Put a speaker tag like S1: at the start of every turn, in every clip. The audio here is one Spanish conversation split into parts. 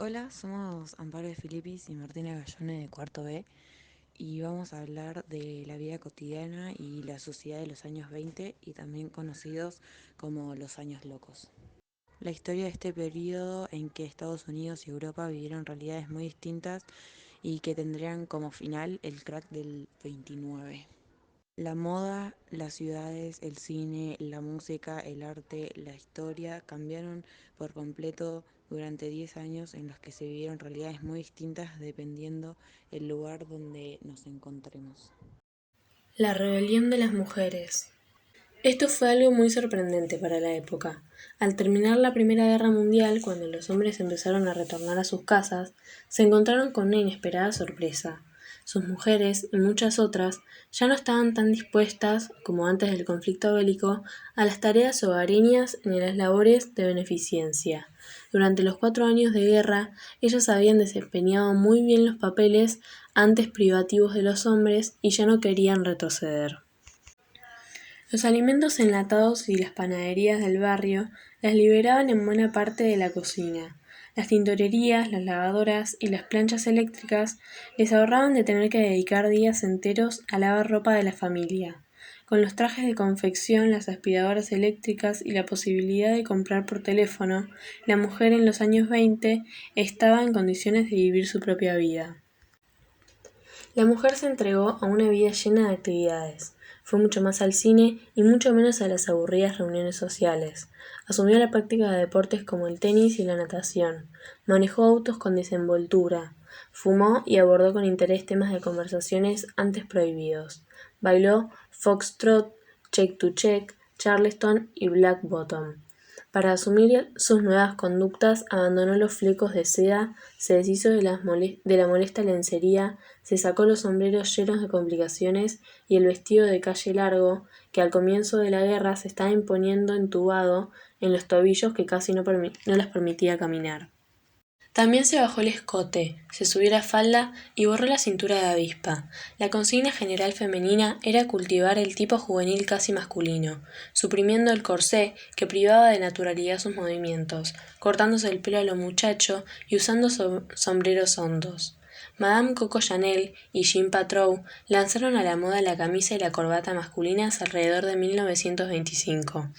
S1: Hola, somos Amparo de Filipis y Martina Gallone de Cuarto B y vamos a hablar de la vida cotidiana y la sociedad de los años 20 y también conocidos como los años locos. La historia de este periodo en que Estados Unidos y Europa vivieron realidades muy distintas y que tendrían como final el crack del 29. La moda, las ciudades, el cine, la música, el arte, la historia cambiaron por completo durante 10 años en los que se vivieron realidades muy distintas dependiendo el lugar donde nos encontremos.
S2: La rebelión de las mujeres. Esto fue algo muy sorprendente para la época. Al terminar la Primera Guerra Mundial, cuando los hombres empezaron a retornar a sus casas, se encontraron con una inesperada sorpresa. Sus mujeres y muchas otras ya no estaban tan dispuestas, como antes del conflicto bélico, a las tareas hogareñas ni a las labores de beneficencia. Durante los 4 años de guerra, ellas habían desempeñado muy bien los papeles antes privativos de los hombres y ya no querían retroceder. Los alimentos enlatados y las panaderías del barrio las liberaban en buena parte de la cocina. Las tintorerías, las lavadoras y las planchas eléctricas les ahorraban de tener que dedicar días enteros a lavar ropa de la familia. Con los trajes de confección, las aspiradoras eléctricas y la posibilidad de comprar por teléfono, la mujer en los años 20 estaba en condiciones de vivir su propia vida. La mujer se entregó a una vida llena de actividades. Fue mucho más al cine y mucho menos a las aburridas reuniones sociales. Asumió la práctica de deportes como el tenis y la natación. Manejó autos con desenvoltura. Fumó y abordó con interés temas de conversaciones antes prohibidos. Bailó foxtrot, check to check, charleston y black bottom. Para asumir sus nuevas conductas, abandonó los flecos de seda, se deshizo de la molesta lencería, se sacó los sombreros llenos de complicaciones y el vestido de calle largo, que al comienzo de la guerra se estaba imponiendo entubado en los tobillos que casi no les permitía caminar. También se bajó el escote, se subió la falda y borró la cintura de avispa. La consigna general femenina era cultivar el tipo juvenil casi masculino, suprimiendo el corsé que privaba de naturalidad sus movimientos, cortándose el pelo a lo muchacho y usando sombreros hondos. Madame Coco Chanel y Jean Patrou lanzaron a la moda la camisa y la corbata masculinas alrededor de 1925.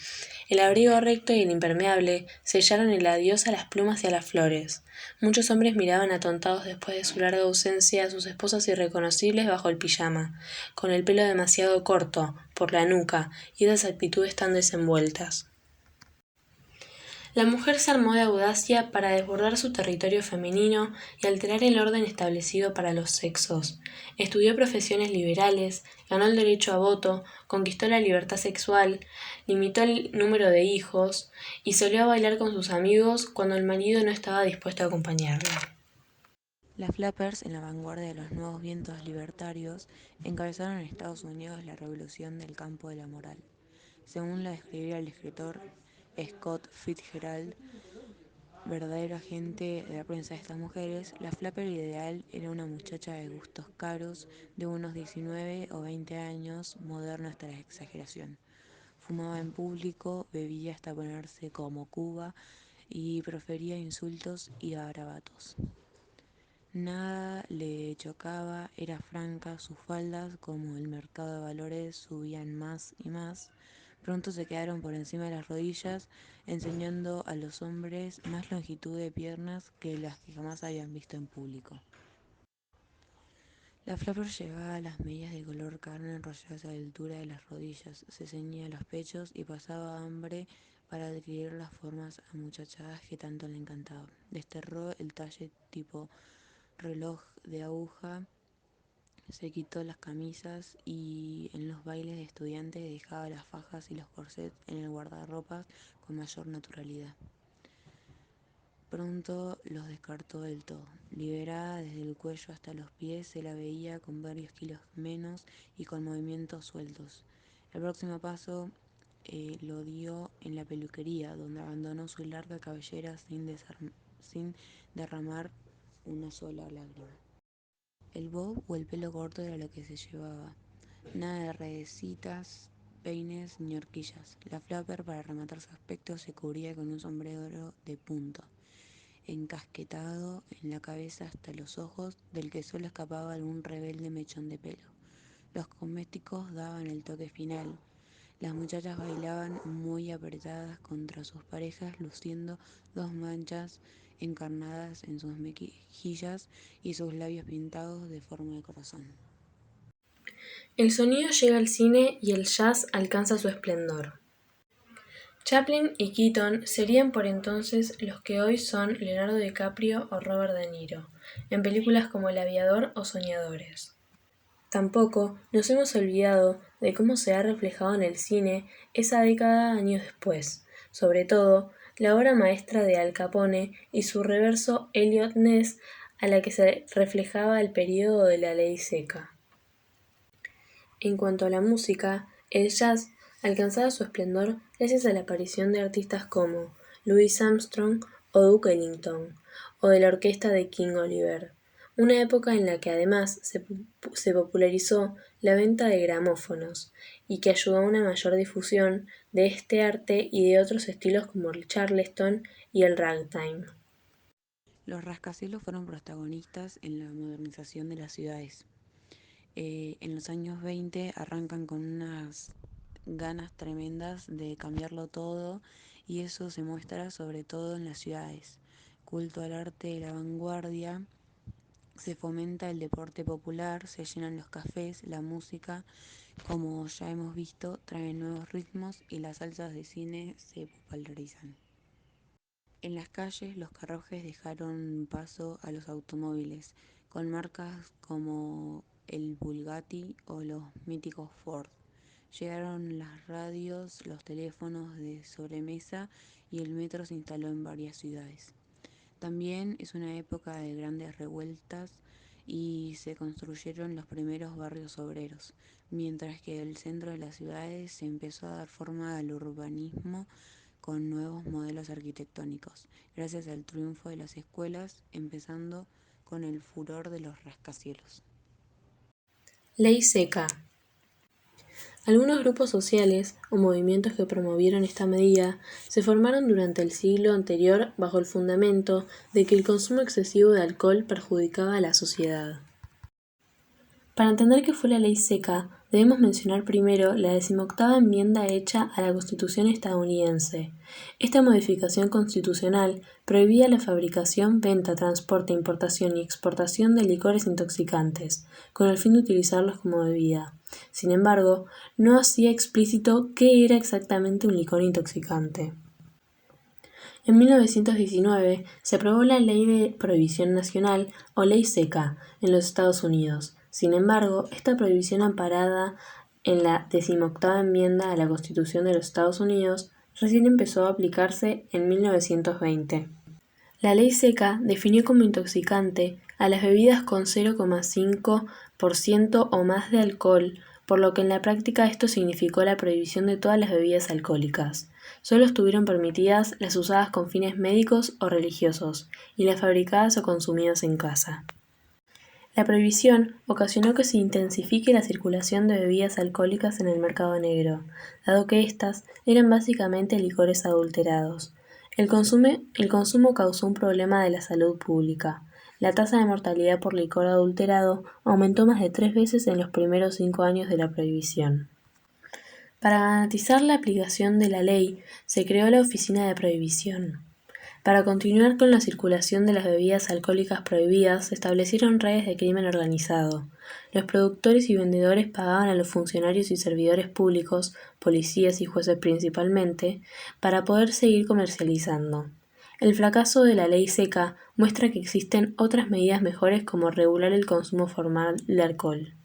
S2: El abrigo recto y el impermeable sellaron el adiós a las plumas y a las flores. Muchos hombres miraban atontados después de su larga ausencia a sus esposas irreconocibles bajo el pijama, con el pelo demasiado corto, por la nuca, y esas actitudes tan desenvueltas. La mujer se armó de audacia para desbordar su territorio femenino y alterar el orden establecido para los sexos. Estudió profesiones liberales, ganó el derecho a voto, conquistó la libertad sexual, limitó el número de hijos y solía bailar con sus amigos cuando el marido no estaba dispuesto a acompañarla.
S1: Las flappers, en la vanguardia de los nuevos vientos libertarios, encabezaron en Estados Unidos la revolución del campo de la moral. Según la describiera el escritor Scott Fitzgerald, verdadero agente de la prensa de estas mujeres, la flapper ideal era una muchacha de gustos caros, de unos 19 o 20 años, moderna hasta la exageración. Fumaba en público, bebía hasta ponerse como Cuba y profería insultos y garabatos. Nada le chocaba, era franca, sus faldas, como el mercado de valores, subían más y más. Pronto se quedaron por encima de las rodillas, enseñando a los hombres más longitud de piernas que las que jamás habían visto en público. La flapper llevaba las medias de color carne enrolladas a la altura de las rodillas, se ceñía los pechos y pasaba hambre para adquirir las formas amuchachadas que tanto le encantaban. Desterró el talle tipo reloj de aguja, se quitó las camisas y en los bailes de estudiantes dejaba las fajas y los corsets en el guardarropas con mayor naturalidad. Pronto los descartó del todo. Liberada desde el cuello hasta los pies, se la veía con varios kilos menos y con movimientos sueltos. El próximo paso lo dio en la peluquería, donde abandonó su larga cabellera sin derramar una sola lágrima. El bob o el pelo corto era lo que se llevaba. Nada de redecitas, peines ni horquillas. La flapper, para rematar su aspecto, se cubría con un sombrero de punto. encasquetado en la cabeza hasta los ojos, del que solo escapaba algún rebelde mechón de pelo. Los cosméticos daban el toque final. Las muchachas bailaban muy apretadas contra sus parejas, luciendo dos manchas encarnadas en sus mejillas y sus labios pintados de forma de corazón.
S2: El sonido llega al cine y el jazz alcanza su esplendor. Chaplin y Keaton serían por entonces los que hoy son Leonardo DiCaprio o Robert De Niro, en películas como El aviador o Soñadores. Tampoco nos hemos olvidado de cómo se ha reflejado en el cine esa década años después, sobre todo la obra maestra de Al Capone y su reverso Elliot Ness, a la que se reflejaba el período de la ley seca. En cuanto a la música, el jazz alcanzaba su esplendor gracias a la aparición de artistas como Louis Armstrong o Duke Ellington, o de la orquesta de King Oliver, una época en la que además se popularizó la venta de gramófonos y que ayudó a una mayor difusión de este arte y de otros estilos como el charleston y el ragtime.
S1: Los rascacielos fueron protagonistas en la modernización de las ciudades. En los años 20 arrancan con unas ganas tremendas de cambiarlo todo y eso se muestra sobre todo en las ciudades. Culto al arte de la vanguardia, se fomenta el deporte popular, se llenan los cafés, la música, como ya hemos visto, traen nuevos ritmos y las salsas de cine se popularizan. En las calles los carruajes dejaron paso a los automóviles, con marcas como el Bugatti o los míticos Ford. Llegaron las radios, los teléfonos de sobremesa y el metro se instaló en varias ciudades. También es una época de grandes revueltas y se construyeron los primeros barrios obreros, mientras que el centro de las ciudades se empezó a dar forma al urbanismo con nuevos modelos arquitectónicos, gracias al triunfo de las escuelas, empezando con el furor de los rascacielos.
S2: Ley seca. Algunos grupos sociales o movimientos que promovieron esta medida se formaron durante el siglo anterior bajo el fundamento de que el consumo excesivo de alcohol perjudicaba a la sociedad. Para entender qué fue la ley seca, debemos mencionar primero la 18ª enmienda hecha a la Constitución estadounidense. Esta modificación constitucional prohibía la fabricación, venta, transporte, importación y exportación de licores intoxicantes, con el fin de utilizarlos como bebida. Sin embargo, no hacía explícito qué era exactamente un licor intoxicante. En 1919 se aprobó la Ley de Prohibición Nacional o Ley Seca en los Estados Unidos. Sin embargo, esta prohibición amparada en la 18ª enmienda a la Constitución de los Estados Unidos recién empezó a aplicarse en 1920. La ley seca definió como intoxicante a las bebidas con 0,5% o más de alcohol, por lo que en la práctica esto significó la prohibición de todas las bebidas alcohólicas. Solo estuvieron permitidas las usadas con fines médicos o religiosos, y las fabricadas o consumidas en casa. La prohibición ocasionó que se intensifique la circulación de bebidas alcohólicas en el mercado negro, dado que éstas eran básicamente licores adulterados. El consumo causó un problema de la salud pública. La tasa de mortalidad por licor adulterado aumentó más de 3 veces en los primeros 5 años de la prohibición. Para garantizar la aplicación de la ley, se creó la Oficina de Prohibición. Para continuar con la circulación de las bebidas alcohólicas prohibidas, se establecieron redes de crimen organizado. Los productores y vendedores pagaban a los funcionarios y servidores públicos, policías y jueces principalmente, para poder seguir comercializando. El fracaso de la ley seca muestra que existen otras medidas mejores como regular el consumo formal de alcohol.